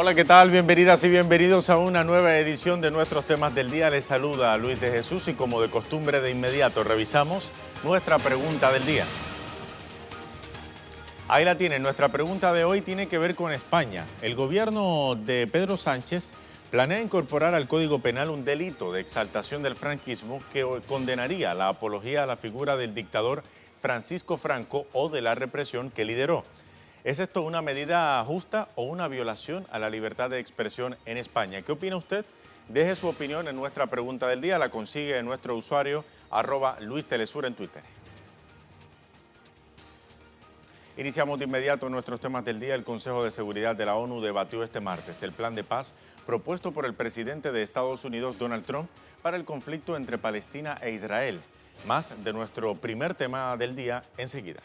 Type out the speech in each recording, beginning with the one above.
Hola, ¿qué tal? Bienvenidas y bienvenidos a una nueva edición de nuestros temas del día. Les saluda Luis de Jesús y como de costumbre de inmediato revisamos nuestra pregunta del día. Ahí la tienen, nuestra pregunta de hoy tiene que ver con España. El gobierno de Pedro Sánchez planea incorporar al Código Penal un delito de exaltación del franquismo que condenaría la apología a la figura del dictador Francisco Franco o de la represión que lideró. ¿Es esto una medida justa o una violación a la libertad de expresión en España? ¿Qué opina usted? Deje su opinión en nuestra pregunta del día. La consigue en nuestro usuario @LuisTelesur en Twitter. Iniciamos de inmediato nuestros temas del día. El Consejo de Seguridad de la ONU debatió este martes el plan de paz propuesto por el presidente de Estados Unidos, Donald Trump, para el conflicto entre Palestina e Israel. Más de nuestro primer tema del día enseguida.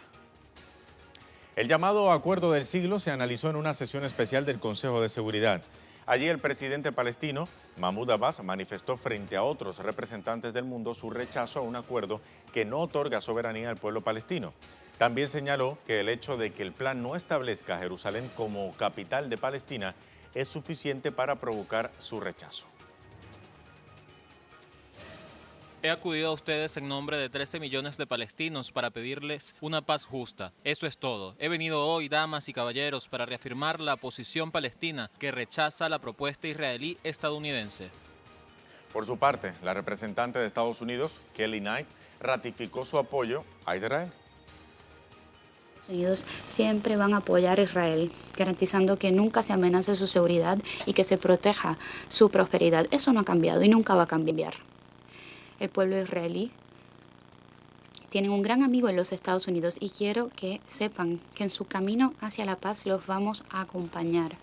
El llamado Acuerdo del Siglo se analizó en una sesión especial del Consejo de Seguridad. Allí el presidente palestino, Mahmoud Abbas, manifestó frente a otros representantes del mundo su rechazo a un acuerdo que no otorga soberanía al pueblo palestino. También señaló que el hecho de que el plan no establezca a Jerusalén como capital de Palestina es suficiente para provocar su rechazo. He acudido a ustedes en nombre de 13 millones de palestinos para pedirles una paz justa. Eso es todo. He venido hoy, damas y caballeros, para reafirmar la posición palestina que rechaza la propuesta israelí estadounidense. Por su parte, la representante de Estados Unidos, Kelly Knight, ratificó su apoyo a Israel. Estados Unidos siempre van a apoyar a Israel, garantizando que nunca se amenace su seguridad y que se proteja su prosperidad. Eso no ha cambiado y nunca va a cambiar. El pueblo israelí tiene un gran amigo en los Estados Unidos y quiero que sepan que en su camino hacia la paz los vamos a acompañar.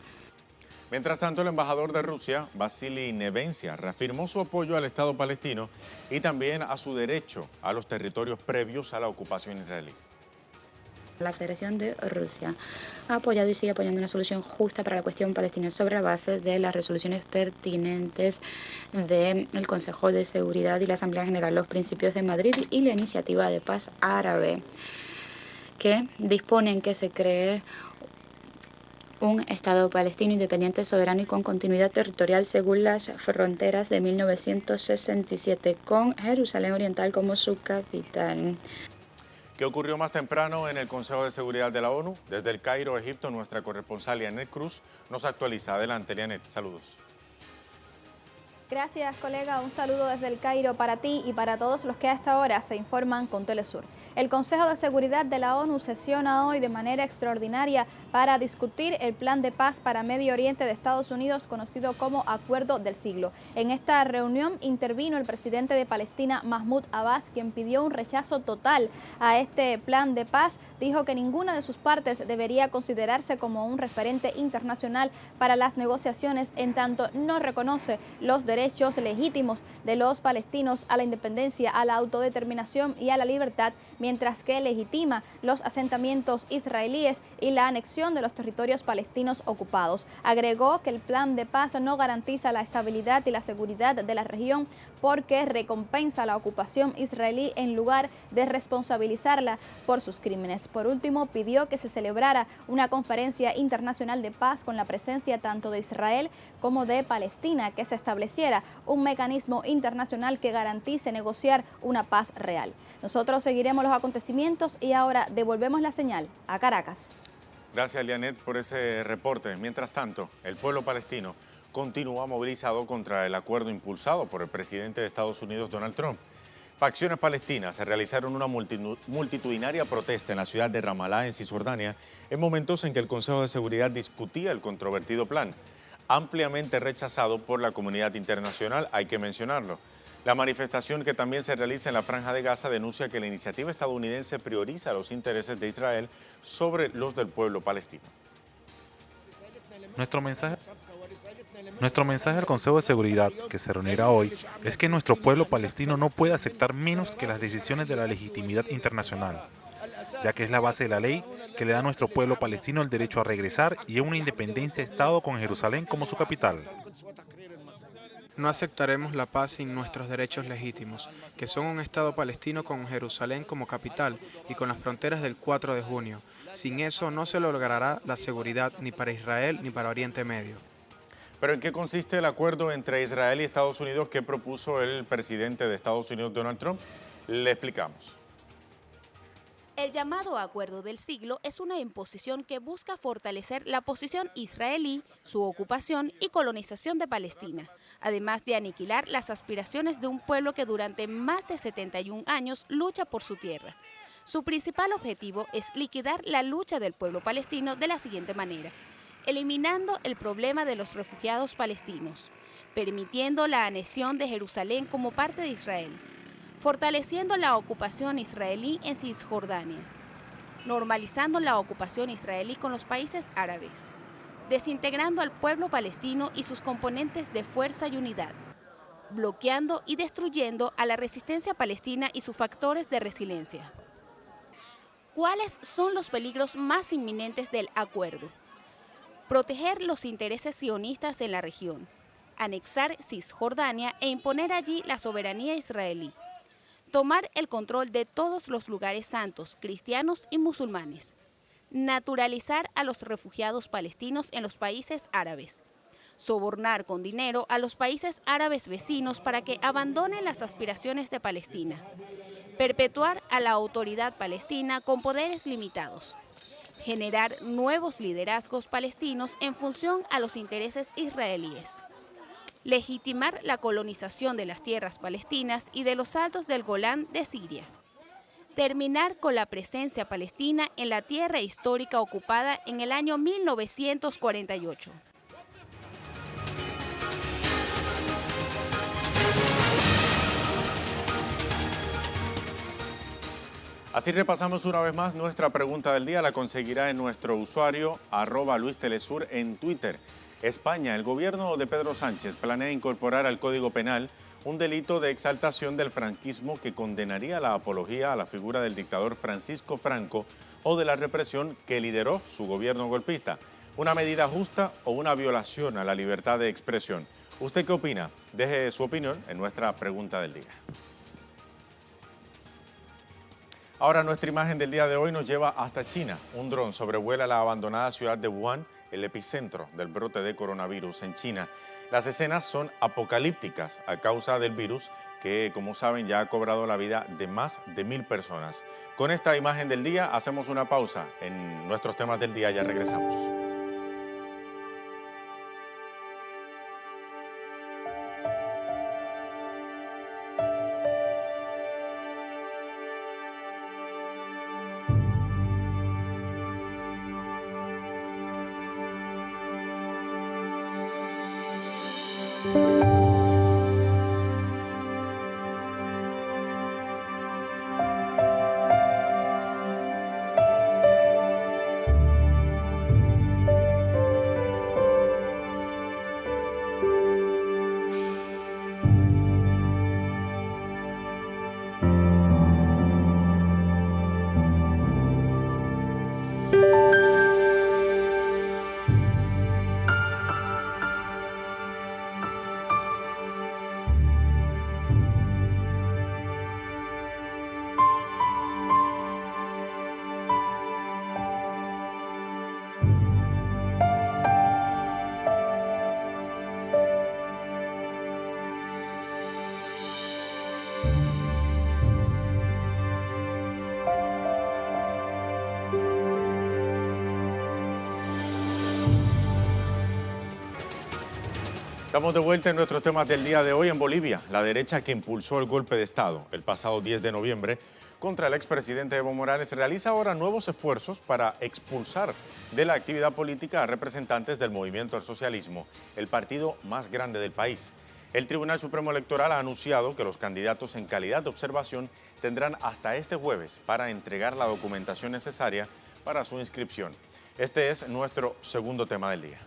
Mientras tanto, el embajador de Rusia, Vasily Nevencia, reafirmó su apoyo al Estado palestino y también a su derecho a los territorios previos a la ocupación israelí. La Federación de Rusia ha apoyado y sigue apoyando una solución justa para la cuestión palestina sobre la base de las resoluciones pertinentes del Consejo de Seguridad y la Asamblea General, los principios de Madrid y la iniciativa de paz árabe, que disponen que se cree un Estado palestino independiente, soberano y con continuidad territorial según las fronteras de 1967, con Jerusalén Oriental como su capital. ¿Qué ocurrió más temprano en el Consejo de Seguridad de la ONU? Desde el Cairo, Egipto, nuestra corresponsal Lianet Cruz nos actualiza. Adelante, Lianet, saludos. Gracias, colega. Un saludo desde el Cairo para ti y para todos los que a esta hora se informan con Telesur. El Consejo de Seguridad de la ONU sesiona hoy de manera extraordinaria para discutir el plan de paz para Medio Oriente de Estados Unidos, conocido como Acuerdo del Siglo. En esta reunión intervino el presidente de Palestina, Mahmoud Abbas, quien pidió un rechazo total a este plan de paz. Dijo que ninguna de sus partes debería considerarse como un referente internacional para las negociaciones, en tanto no reconoce los derechos legítimos de los palestinos a la independencia, a la autodeterminación y a la libertad, mientras que legitima los asentamientos israelíes y la anexión de los territorios palestinos ocupados. Agregó que el plan de paz no garantiza la estabilidad y la seguridad de la región porque recompensa la ocupación israelí en lugar de responsabilizarla por sus crímenes. Por último, pidió que se celebrara una conferencia internacional de paz con la presencia tanto de Israel como de Palestina, que se estableciera un mecanismo internacional que garantice negociar una paz real. Nosotros seguiremos los acontecimientos y ahora devolvemos la señal a Caracas. Gracias, Lianet, por ese reporte. Mientras tanto, el pueblo palestino continúa movilizado contra el acuerdo impulsado por el presidente de Estados Unidos, Donald Trump. Facciones palestinas se realizaron una multitudinaria protesta en la ciudad de Ramallah, en Cisjordania, en momentos en que el Consejo de Seguridad discutía el controvertido plan, ampliamente rechazado por la comunidad internacional, hay que mencionarlo. La manifestación, que también se realiza en la Franja de Gaza, denuncia que la iniciativa estadounidense prioriza los intereses de Israel sobre los del pueblo palestino. Nuestro mensaje al Consejo de Seguridad, que se reunirá hoy, es que nuestro pueblo palestino no puede aceptar menos que las decisiones de la legitimidad internacional, ya que es la base de la ley que le da a nuestro pueblo palestino el derecho a regresar y a una independencia de Estado con Jerusalén como su capital. No aceptaremos la paz sin nuestros derechos legítimos, que son un Estado palestino con Jerusalén como capital y con las fronteras del 4 de junio. Sin eso no se logrará la seguridad ni para Israel ni para Oriente Medio. Pero ¿en qué consiste el acuerdo entre Israel y Estados Unidos que propuso el presidente de Estados Unidos, Donald Trump? Le explicamos. El llamado Acuerdo del Siglo es una imposición que busca fortalecer la posición israelí, su ocupación y colonización de Palestina, además de aniquilar las aspiraciones de un pueblo que durante más de 71 años lucha por su tierra. Su principal objetivo es liquidar la lucha del pueblo palestino de la siguiente manera: eliminando el problema de los refugiados palestinos, permitiendo la anexión de Jerusalén como parte de Israel, fortaleciendo la ocupación israelí en Cisjordania, normalizando la ocupación israelí con los países árabes, desintegrando al pueblo palestino y sus componentes de fuerza y unidad, bloqueando y destruyendo a la resistencia palestina y sus factores de resiliencia. ¿Cuáles son los peligros más inminentes del acuerdo? Proteger los intereses sionistas en la región, anexar Cisjordania e imponer allí la soberanía israelí, tomar el control de todos los lugares santos, cristianos y musulmanes, naturalizar a los refugiados palestinos en los países árabes, sobornar con dinero a los países árabes vecinos para que abandonen las aspiraciones de Palestina, perpetuar a la autoridad palestina con poderes limitados, generar nuevos liderazgos palestinos en función a los intereses israelíes, legitimar la colonización de las tierras palestinas y de los altos del Golán de Siria, terminar con la presencia palestina en la tierra histórica ocupada en el año 1948. Así repasamos una vez más nuestra pregunta del día. La conseguirá en nuestro usuario @LuisTelesur en Twitter. España, el gobierno de Pedro Sánchez planea incorporar al Código Penal un delito de exaltación del franquismo que condenaría la apología a la figura del dictador Francisco Franco o de la represión que lideró su gobierno golpista. ¿Una medida justa o una violación a la libertad de expresión? ¿Usted qué opina? Deje su opinión en nuestra pregunta del día. Ahora nuestra imagen del día de hoy nos lleva hasta China. Un dron sobrevuela la abandonada ciudad de Wuhan, el epicentro del brote de coronavirus en China. Las escenas son apocalípticas a causa del virus que, como saben, ya ha cobrado la vida de más de 1000 personas. Con esta imagen del día hacemos una pausa en nuestros temas del día. Ya regresamos. Estamos de vuelta en nuestros temas del día de hoy. En Bolivia, la derecha que impulsó el golpe de Estado el pasado 10 de noviembre contra el expresidente Evo Morales realiza ahora nuevos esfuerzos para expulsar de la actividad política a representantes del Movimiento al Socialismo, el partido más grande del país. El Tribunal Supremo Electoral ha anunciado que los candidatos en calidad de observación tendrán hasta este jueves para entregar la documentación necesaria para su inscripción. Este es nuestro segundo tema del día.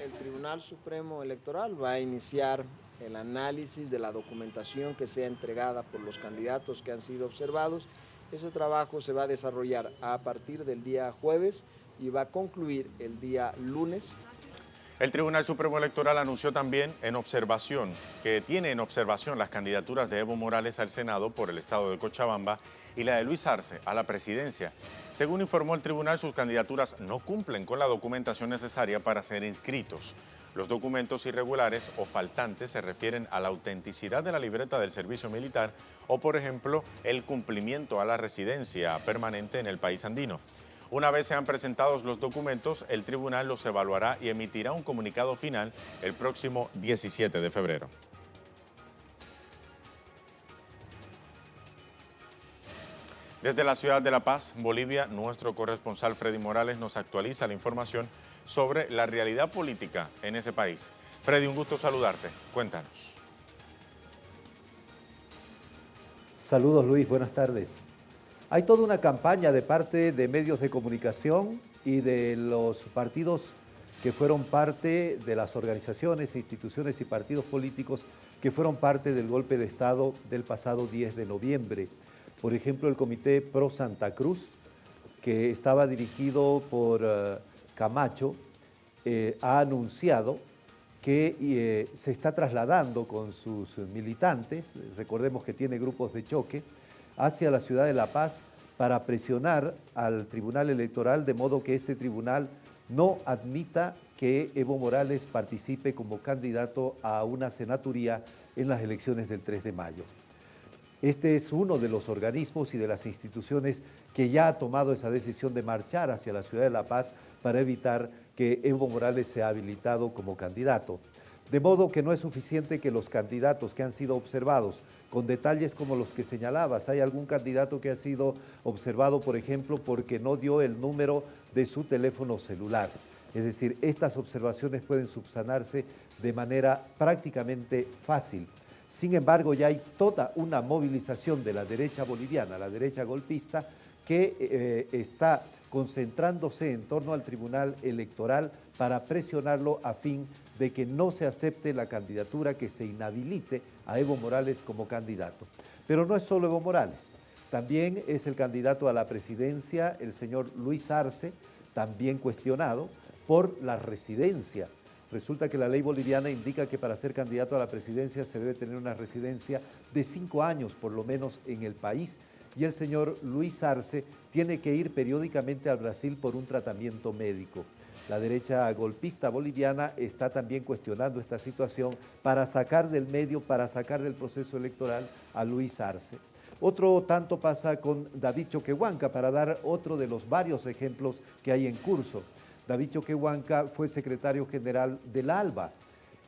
El Tribunal Supremo Electoral va a iniciar el análisis de la documentación que sea entregada por los candidatos que han sido observados. Ese trabajo se va a desarrollar a partir del día jueves y va a concluir el día lunes. El Tribunal Supremo Electoral anunció también que tiene en observación las candidaturas de Evo Morales al Senado por el estado de Cochabamba y la de Luis Arce a la presidencia. Según informó el tribunal, sus candidaturas no cumplen con la documentación necesaria para ser inscritos. Los documentos irregulares o faltantes se refieren a la autenticidad de la libreta del servicio militar o, por ejemplo, el cumplimiento a la residencia permanente en el país andino. Una vez sean presentados los documentos, el tribunal los evaluará y emitirá un comunicado final el próximo 17 de febrero. Desde la ciudad de La Paz, Bolivia, nuestro corresponsal Freddy Morales nos actualiza la información sobre la realidad política en ese país. Freddy, un gusto saludarte. Cuéntanos. Saludos, Luis. Buenas tardes. Hay toda una campaña de parte de medios de comunicación y de los partidos que fueron parte de las organizaciones, instituciones y partidos políticos que fueron parte del golpe de Estado del pasado 10 de noviembre. Por ejemplo, el Comité Pro Santa Cruz, que estaba dirigido por Camacho, ha anunciado que se está trasladando con sus militantes, recordemos que tiene grupos de choque, hacia la ciudad de La Paz para presionar al Tribunal Electoral de modo que este tribunal no admita que Evo Morales participe como candidato a una senaturía en las elecciones del 3 de mayo. Este es uno de los organismos y de las instituciones que ya ha tomado esa decisión de marchar hacia la ciudad de La Paz para evitar que Evo Morales sea habilitado como candidato. De modo que no es suficiente que los candidatos que han sido observados, con detalles como los que señalabas, hay algún candidato que ha sido observado, por ejemplo, porque no dio el número de su teléfono celular. Es decir, estas observaciones pueden subsanarse de manera prácticamente fácil. Sin embargo, ya hay toda una movilización de la derecha boliviana, la derecha golpista, que está concentrándose en torno al Tribunal Electoral para presionarlo a fin de que no se acepte la candidatura, que se inhabilite a Evo Morales como candidato. Pero no es solo Evo Morales, también es el candidato a la presidencia, el señor Luis Arce, también cuestionado por la residencia. Resulta que la ley boliviana indica que para ser candidato a la presidencia se debe tener una residencia de 5 años por lo menos en el país, y el señor Luis Arce tiene que ir periódicamente al Brasil por un tratamiento médico. La derecha golpista boliviana está también cuestionando esta situación para sacar del medio, para sacar del proceso electoral a Luis Arce. Otro tanto pasa con David Choquehuanca, para dar otro de los varios ejemplos que hay en curso. David Choquehuanca fue secretario general del ALBA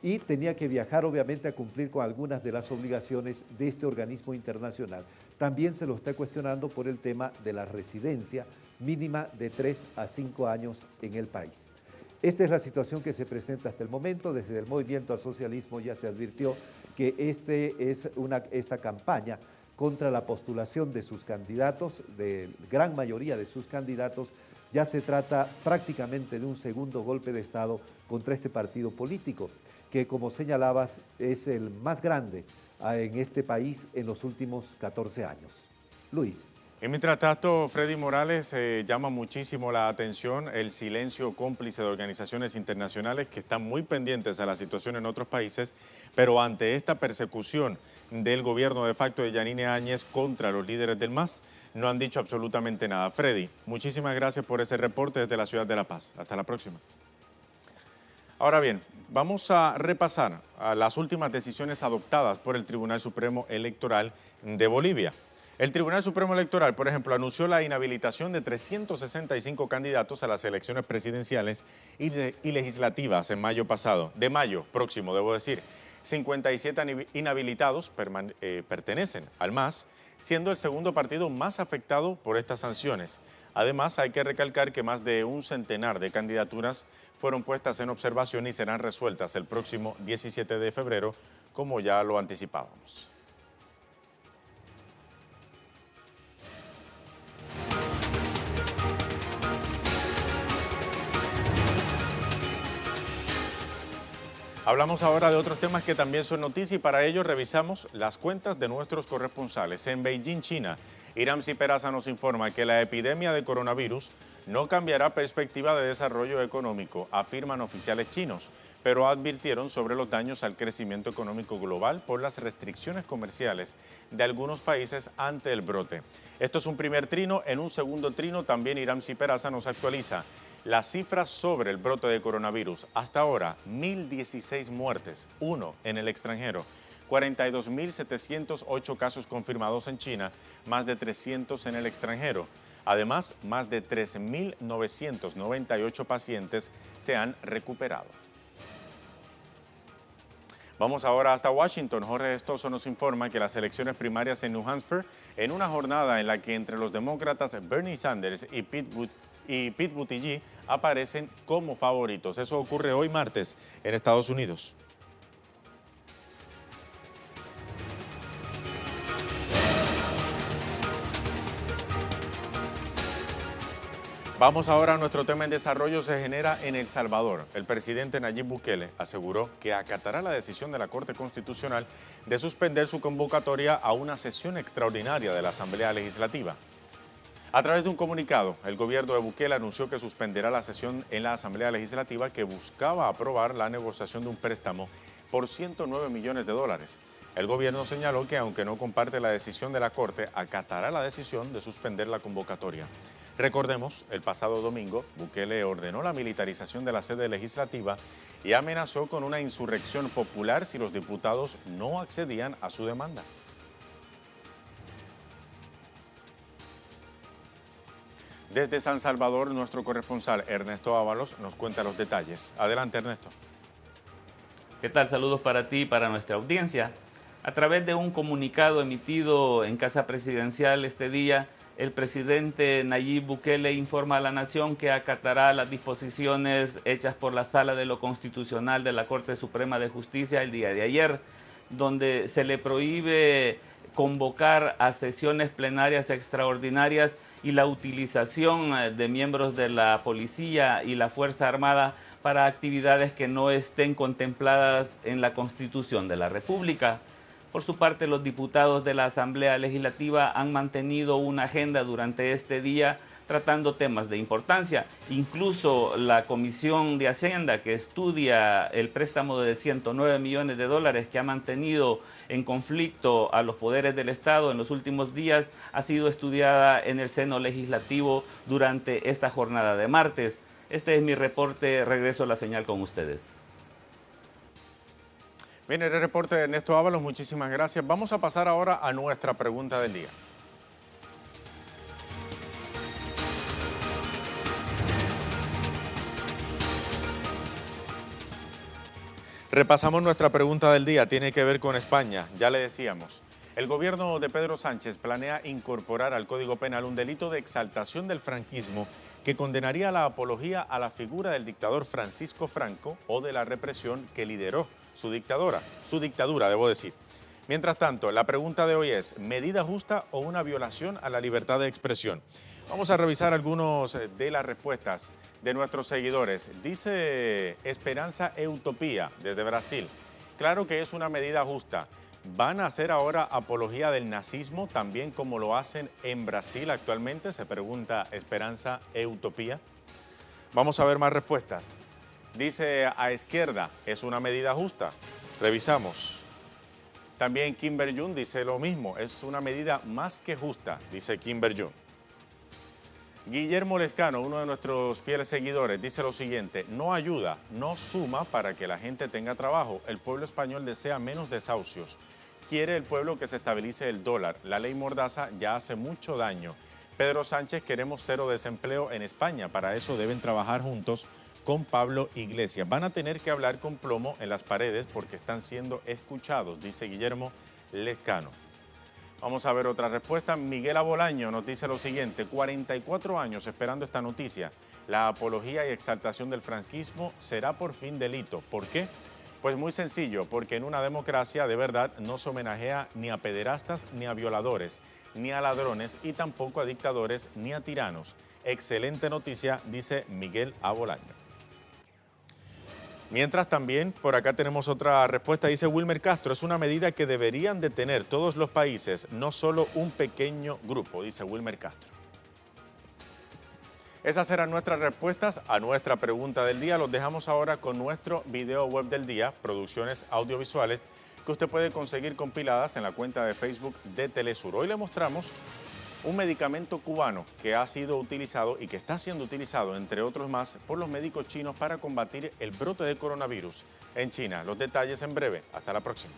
y tenía que viajar obviamente a cumplir con algunas de las obligaciones de este organismo internacional. También se lo está cuestionando por el tema de la residencia mínima de 3 a 5 años en el país. Esta es la situación que se presenta hasta el momento. Desde el Movimiento al Socialismo ya se advirtió que esta campaña contra la postulación de sus candidatos, de gran mayoría de sus candidatos, ya se trata prácticamente de un segundo golpe de Estado contra este partido político, que como señalabas es el más grande en este país en los últimos 14 años. Luis. Y mientras tanto, Freddy Morales, llama muchísimo la atención el silencio cómplice de organizaciones internacionales que están muy pendientes a la situación en otros países, pero ante esta persecución del gobierno de facto de Yanine Áñez contra los líderes del MAS, no han dicho absolutamente nada. Freddy, muchísimas gracias por ese reporte desde la ciudad de La Paz. Hasta la próxima. Ahora bien, vamos a repasar las últimas decisiones adoptadas por el Tribunal Supremo Electoral de Bolivia. El Tribunal Supremo Electoral, por ejemplo, anunció la inhabilitación de 365 candidatos a las elecciones presidenciales y legislativas en mayo pasado, de mayo próximo, debo decir. 57 inhabilitados pertenecen al MAS, siendo el segundo partido más afectado por estas sanciones. Además, hay que recalcar que más de un centenar de candidaturas fueron puestas en observación y serán resueltas el próximo 17 de febrero, como ya lo anticipábamos. Hablamos ahora de otros temas que también son noticia y para ello revisamos las cuentas de nuestros corresponsales. En Beijing, China, Iram Peraza nos informa que la epidemia de coronavirus no cambiará perspectiva de desarrollo económico, afirman oficiales chinos, pero advirtieron sobre los daños al crecimiento económico global por las restricciones comerciales de algunos países ante el brote. Esto es un primer trino. En un segundo trino también Iramsi Peraza nos actualiza las cifras sobre el brote de coronavirus. Hasta ahora, 1.016 muertes, 1 en el extranjero. 42.708 casos confirmados en China, más de 300 en el extranjero. Además, más de 13.998 pacientes se han recuperado. Vamos ahora hasta Washington. Jorge Estoso nos informa que las elecciones primarias en New Hampshire, en una jornada en la que entre los demócratas Bernie Sanders y Pete Buttigieg aparecen como favoritos. Eso ocurre hoy martes en Estados Unidos. Vamos ahora a nuestro tema en desarrollo. Se genera en El Salvador. El presidente Nayib Bukele aseguró que acatará la decisión de la Corte Constitucional de suspender su convocatoria a una sesión extraordinaria de la Asamblea Legislativa. A través de un comunicado, el gobierno de Bukele anunció que suspenderá la sesión en la Asamblea Legislativa que buscaba aprobar la negociación de un préstamo por 109 millones de dólares. El gobierno señaló que, aunque no comparte la decisión de la Corte, acatará la decisión de suspender la convocatoria. Recordemos, el pasado domingo, Bukele ordenó la militarización de la sede legislativa y amenazó con una insurrección popular si los diputados no accedían a su demanda. Desde San Salvador, nuestro corresponsal Ernesto Ábalos nos cuenta los detalles. Adelante, Ernesto. ¿Qué tal? Saludos para ti y para nuestra audiencia. A través de un comunicado emitido en Casa Presidencial este día, el presidente Nayib Bukele informa a la nación que acatará las disposiciones hechas por la Sala de lo Constitucional de la Corte Suprema de Justicia el día de ayer, donde se le prohíbe convocar a sesiones plenarias extraordinarias y la utilización de miembros de la policía y la Fuerza Armada para actividades que no estén contempladas en la Constitución de la República. Por su parte, los diputados de la Asamblea Legislativa han mantenido una agenda durante este día tratando temas de importancia. Incluso la Comisión de Hacienda, que estudia el préstamo de 109 millones de dólares que ha mantenido en conflicto a los poderes del Estado en los últimos días, ha sido estudiada en el seno legislativo durante esta jornada de martes. Este es mi reporte. Regreso a la señal con ustedes. Bien, el reporte de Ernesto Ábalos, muchísimas gracias. Vamos a pasar ahora a nuestra pregunta del día. Repasamos nuestra pregunta del día, tiene que ver con España, ya le decíamos. El gobierno de Pedro Sánchez planea incorporar al Código Penal un delito de exaltación del franquismo que condenaría la apología a la figura del dictador Francisco Franco o de la represión que lideró su dictadura, debo decir. Mientras tanto, la pregunta de hoy es, ¿medida justa o una violación a la libertad de expresión? Vamos a revisar algunas de las respuestas de nuestros seguidores. Dice Esperanza Utopía desde Brasil, claro que es una medida justa. ¿Van a hacer ahora apología del nazismo también como lo hacen en Brasil actualmente? Se pregunta Esperanza Utopía. Vamos a ver más respuestas. Dice a izquierda, es una medida justa. Revisamos. También Kimber Jun dice lo mismo, es una medida más que justa, dice Kimber Jun. Guillermo Lescano, uno de nuestros fieles seguidores, dice lo siguiente, no ayuda, no suma para que la gente tenga trabajo. El pueblo español desea menos desahucios. Quiere el pueblo que se estabilice el dólar. La ley Mordaza ya hace mucho daño. Pedro Sánchez, queremos cero desempleo en España. Para eso deben trabajar juntos con Pablo Iglesias. Van a tener que hablar con plomo en las paredes porque están siendo escuchados, dice Guillermo Lescano. Vamos a ver otra respuesta. Miguel Abolaño nos dice lo siguiente, 44 años esperando esta noticia. La apología y exaltación del franquismo será por fin delito. ¿Por qué? Pues muy sencillo, porque en una democracia de verdad no se homenajea ni a pederastas, ni a violadores, ni a ladrones y tampoco a dictadores ni a tiranos. Excelente noticia, dice Miguel Abolaño. Mientras también, por acá tenemos otra respuesta, dice Wilmer Castro, es una medida que deberían de tener todos los países, no solo un pequeño grupo, dice Wilmer Castro. Esas eran nuestras respuestas a nuestra pregunta del día. Los dejamos ahora con nuestro video web del día, producciones audiovisuales, que usted puede conseguir compiladas en la cuenta de Facebook de Telesur. Hoy le mostramos un medicamento cubano que ha sido utilizado y que está siendo utilizado, entre otros más, por los médicos chinos para combatir el brote de coronavirus en China. Los detalles en breve. Hasta la próxima.